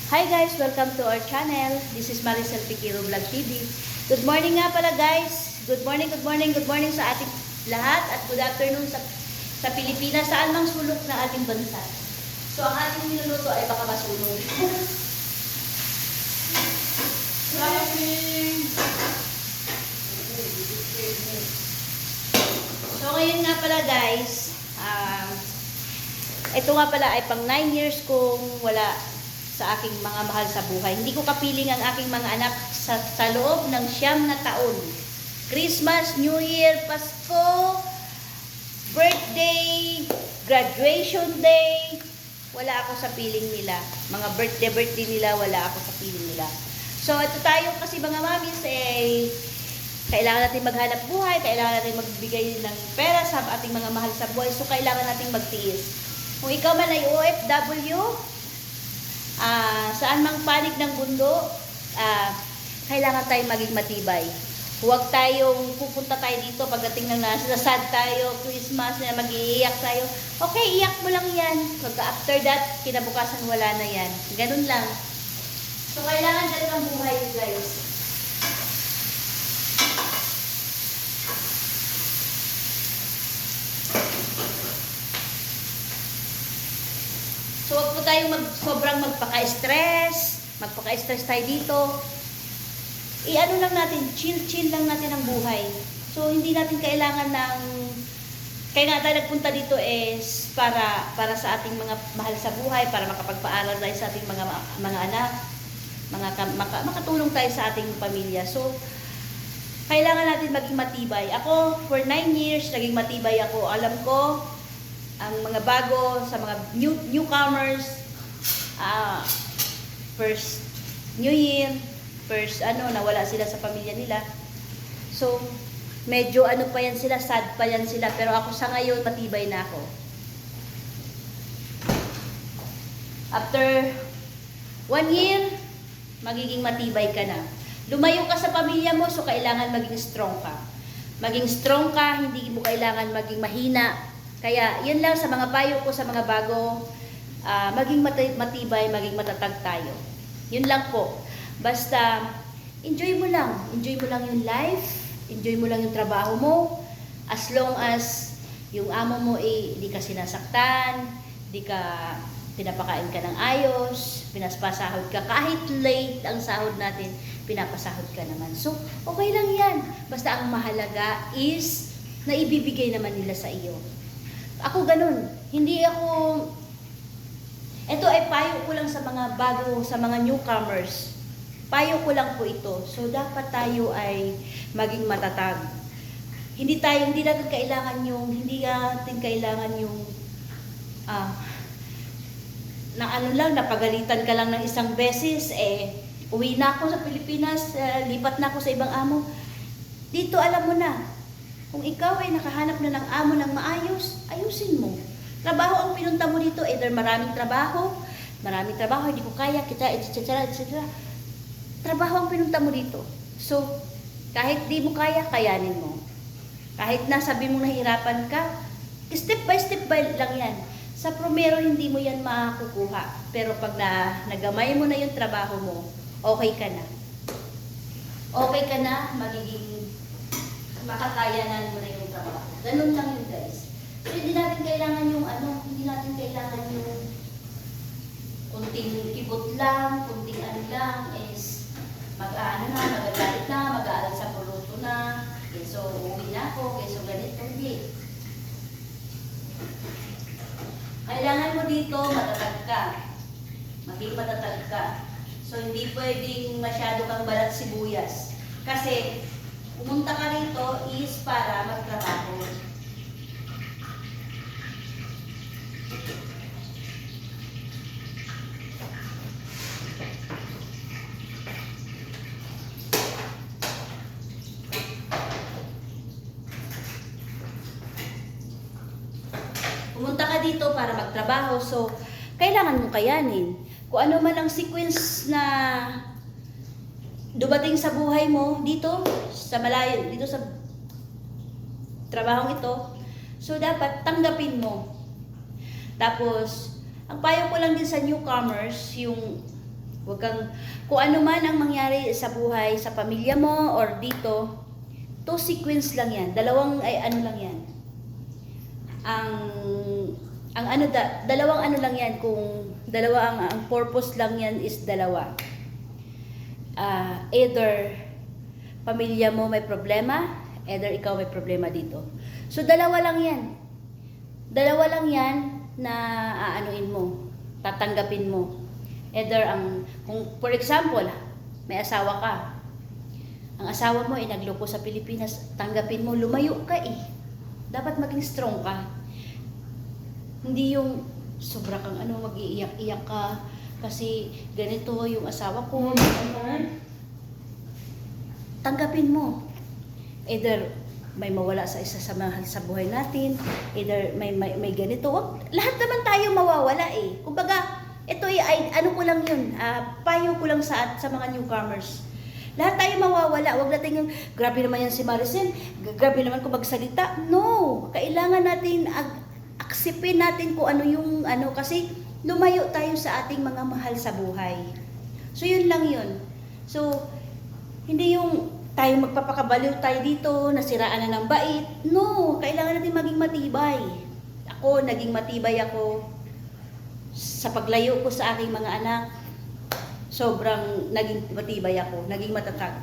Hi guys! Welcome to our channel. This is Maricel Piquero Vlog TV. Good morning nga pala guys. Good morning sa ating lahat at good afternoon sa Pilipinas, saan mang sulok na ating bansa. So ang ating niluluto ay baka masunog. So ngayon nga pala guys, ito nga pala ay pang 9 years kong wala sa aking mga mahal sa buhay. Hindi ko kapiling ang aking mga anak sa loob ng 9 na taon. Christmas, New Year, Pasko, birthday, graduation day, wala ako sa piling nila. Mga birthday nila, wala ako sa piling nila. So, ito tayo kasi mga mamis, kailangan natin maghanap buhay, kailangan natin magbigay ng pera sa ating mga mahal sa buhay. So, kailangan natin magtiis. Kung ikaw man ay OFW, saan mang panig ng mundo, kailangan tayong maging matibay. Huwag tayong pupunta tayo dito pagdating ng nasa sad tayo, Christmas na mag-iiyak tayo. Okay, iyak mo lang yan. After that, kinabukasan wala na yan. Ganun lang. So, kailangan ganun ang buhay, guys. So, huwag po tayong sobrang magpaka-stress tayo dito. I-ano lang natin, chill lang natin ang buhay. So, hindi natin kailangan kaya nga tayo nagpunta dito is para sa ating mga mahal sa buhay, para makapagpaaral tayo sa ating mga anak, makatulong tayo sa ating pamilya. So, kailangan natin maging matibay. Ako, for 9 years, naging matibay ako. Alam ko, ang mga bago, sa mga newcomers, first New Year, nawala sila sa pamilya nila. So, medyo pa yan sila, sad pa yan sila. Pero ako sa ngayon, matibay na ako. After 1 year, magiging matibay ka na. Lumayo ka sa pamilya mo, so kailangan maging strong ka. Maging strong ka, hindi mo kailangan maging mahina. Kaya, yun lang sa mga payo ko sa mga bago, maging matibay, maging matatag tayo. Yun lang po. Basta, enjoy mo lang yung life, enjoy mo lang yung trabaho mo, as long as yung amo mo di ka sinasaktan, di ka pinapakain ka ng ayos, pinaspasahod ka, kahit late ang sahod natin, pinapasahod ka naman. So, okay lang yan. Basta ang mahalaga is na ibibigay naman nila sa iyo. Ako ganun. Hindi ako... Ito ay payo ko lang sa mga bago, sa mga newcomers. Payo ko lang po ito. So, dapat tayo ay maging matatag. Hindi natin kailangan yung napagalitan ka lang ng isang beses, uwi na ako sa Pilipinas, lipat na ako sa ibang amo. Dito, alam mo na, kung ikaw ay nakahanap na ng amo ng maayos, ayusin mo. Trabaho ang pinunta mo dito, either maraming trabaho, hindi ko kaya, etc. Trabaho ang pinunta mo dito. So, kahit di mo kaya, kayanin mo. Kahit nasabi mo nahihirapan ka, step by step lang yan. Sa promero, hindi mo yan makukuha. Pero pag nagamay mo na yung trabaho mo, okay ka na. Okay ka na, makakayanan mo na yung trabaho. Ganun lang yun, guys. So, hindi natin kailangan yung kunting kibot lang, kunting is magagalit na, mag-aaral sa puluto na, so uwi na ako, so ganito, hindi. Kailangan mo dito, matatag ka. Maging matatag ka. So, hindi pwedeng masyado kang balat sibuyas. Kasi, pumunta ka rito is para magtrabaho. Pumunta ka dito para magtrabaho. So, kailangan mong kayanin. Kung ano man ang sequence na dumating sa buhay mo dito sa trabahong ito, so dapat tanggapin mo. Tapos, ang payo ko lang din sa newcomers, yung Huwag kang, kung ano man ang mangyari sa buhay, sa pamilya mo, or dito, two sequence lang yan. Dalawang, ay ano lang yan. Ang ano, dalawang ano lang yan, kung dalawa ang purpose lang yan is dalawa. Either pamilya mo may problema, either ikaw may problema dito. So, dalawa lang yan. Dalawa lang yan na aanuin mo, tatanggapin mo. Either kung for example, may asawa ka. Ang asawa mo ay nagloko sa Pilipinas, tanggapin mo, lumayo ka eh. Dapat maging strong ka. Hindi yung sobra kang mag-iiyak-iyak ka kasi ganito yung asawa ko. Tanggapin mo. Either may mawala sa isa sa mahal sa buhay natin, either may ganito. Lahat naman tayo mawawala eh. Kumbaga, ito ay ano ko lang yun, payo ko lang sa mga newcomers. Lahat tayo mawawala. Huwag natin yung, grabe naman yan si Maricel, grabe naman kung magsalita. No! Kailangan natin aksipin natin kung ano yung kasi lumayo tayo sa ating mga mahal sa buhay. So, yun lang yun. So, hindi yung tayo magpapakabaliw tayo dito, nasiraan na ng bait. No! Kailangan natin maging matibay. Ako, naging matibay ako sa paglayo ko sa aking mga anak. Sobrang naging matibay ako, naging matatag.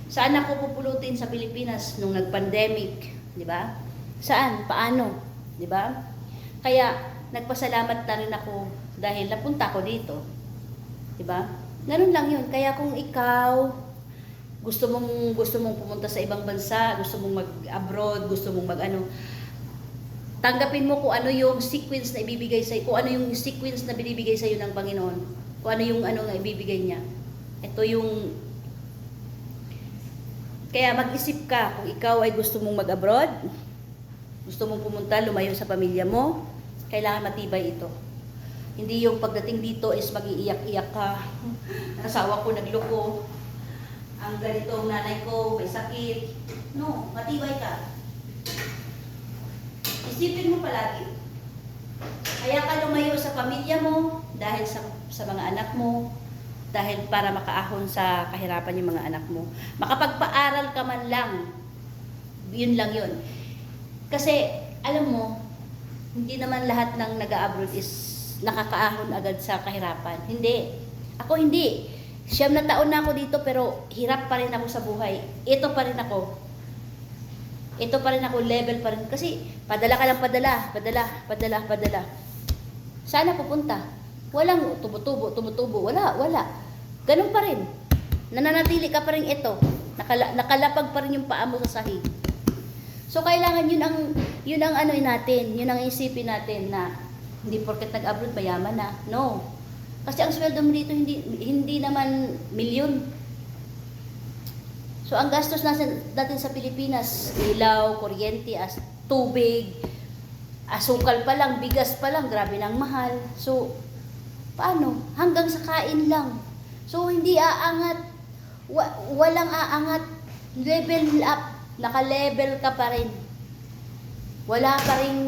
Saan ako pupulutin sa Pilipinas nung nag-pandemic, di ba? Saan? Paano? Di ba? Kaya nagpasalamat na rin ako dahil napunta ko dito. Di ba? Ganun lang yun. Kaya kung ikaw gusto mong pumunta sa ibang bansa, gusto mong mag-abroad, gusto mong tanggapin mo kung ano yung sequence na ibibigay sa'yo, kung ano yung sequence na binibigay sa'yo ng Panginoon, kung ano yung nga ibibigay niya. Ito yung, kaya mag-isip ka kung ikaw ay gusto mong mag-abroad, gusto mong pumunta, lumayo sa pamilya mo, kailangan matibay ito. Hindi yung pagdating dito is mag-iiyak-iyak ka, asawa ko nagloko, ang ganito, nanay ko may sakit. No, matibay ka. Isipin mo palagi. Kaya ka lumayo sa pamilya mo dahil sa mga anak mo, dahil para makaahon sa kahirapan yung mga anak mo. Makapagpaaral ka man lang, yun lang yun. Kasi, alam mo, hindi naman lahat ng nag-a-abroad is nakakaahon agad sa kahirapan. Hindi. Ako hindi. 9 na taon na ako dito pero hirap pa rin ako sa buhay. Ito pa rin ako. Ito pa rin ako, level pa rin. Kasi, padala ka lang padala. Saan pupunta? Walang tubo-tubo. Wala. Ganun pa rin. Nananatili ka pa rin ito. Nakalapag pa rin yung paa mo sa sahig. So, kailangan yun ang natin, yun ang isipin natin na hindi porket nag-abroad, mayaman na. No. Kasi ang sweldo mo dito, hindi naman milyon. So, ang gastos natin sa Pilipinas, ilaw, kuryente, tubig, asukal pa lang, bigas pa lang, grabe nang mahal. So, paano? Hanggang sa kain lang. So, hindi aangat, walang aangat, level up, naka-level ka pa rin. Wala pa rin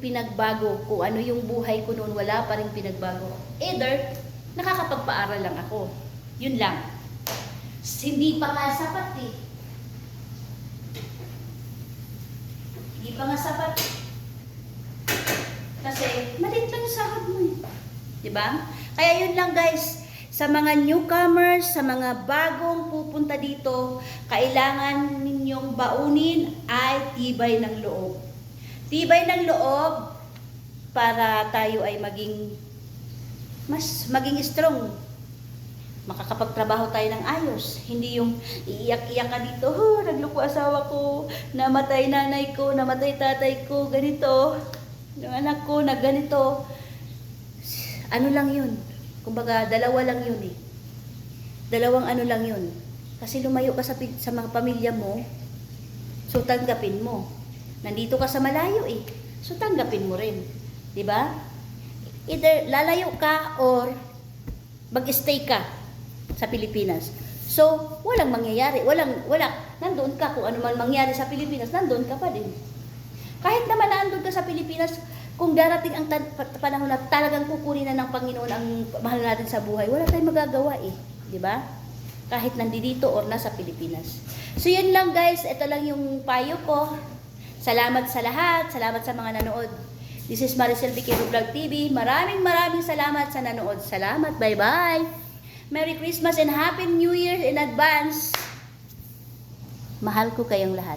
pinagbago. Kung ano yung buhay ko noon, wala pa rin pinagbago. Either, nakakapagpaaral lang ako. Yun lang. Hindi pa nga sapat eh. Hindi pa nga sapat. Kasi, maliit lang yung sahod mo eh. Diba? Kaya yun lang guys, sa mga newcomers, sa mga bagong pupunta dito, kailangan ninyong baunin ay tibay ng loob. Tibay ng loob para tayo ay maging strong. Makakapagtrabaho tayo ng ayos. Hindi yung iiyak-iyak ka dito, nagloko asawa ko, namatay nanay ko, namatay tatay ko, ganito, yung anak ko na ganito. Ano lang yun? Kumbaga, dalawa lang yun eh. Dalawang ano lang yun. Kasi lumayo ka sa mga pamilya mo, so tanggapin mo. Nandito ka sa malayo eh. So tanggapin mo rin. 'Di ba? Either lalayo ka or mag-stay ka sa Pilipinas. So, walang mangyayari. Wala. Nandoon ka. Kung ano man mangyari sa Pilipinas, nandoon ka pa din. Kahit naman nandoon ka sa Pilipinas, Kung darating ang panahon na talagang kukunin na ng Panginoon ang mahal natin sa buhay, wala tayong magagawa eh. Di ba? Kahit nandito or nasa Pilipinas. So yun lang guys, ito lang yung payo ko. Salamat sa lahat, salamat sa mga nanood. This is Maricel Viquero Vlog TV. Maraming salamat sa nanood. Salamat, bye-bye. Merry Christmas and Happy New Year in advance. Mahal ko kayong lahat.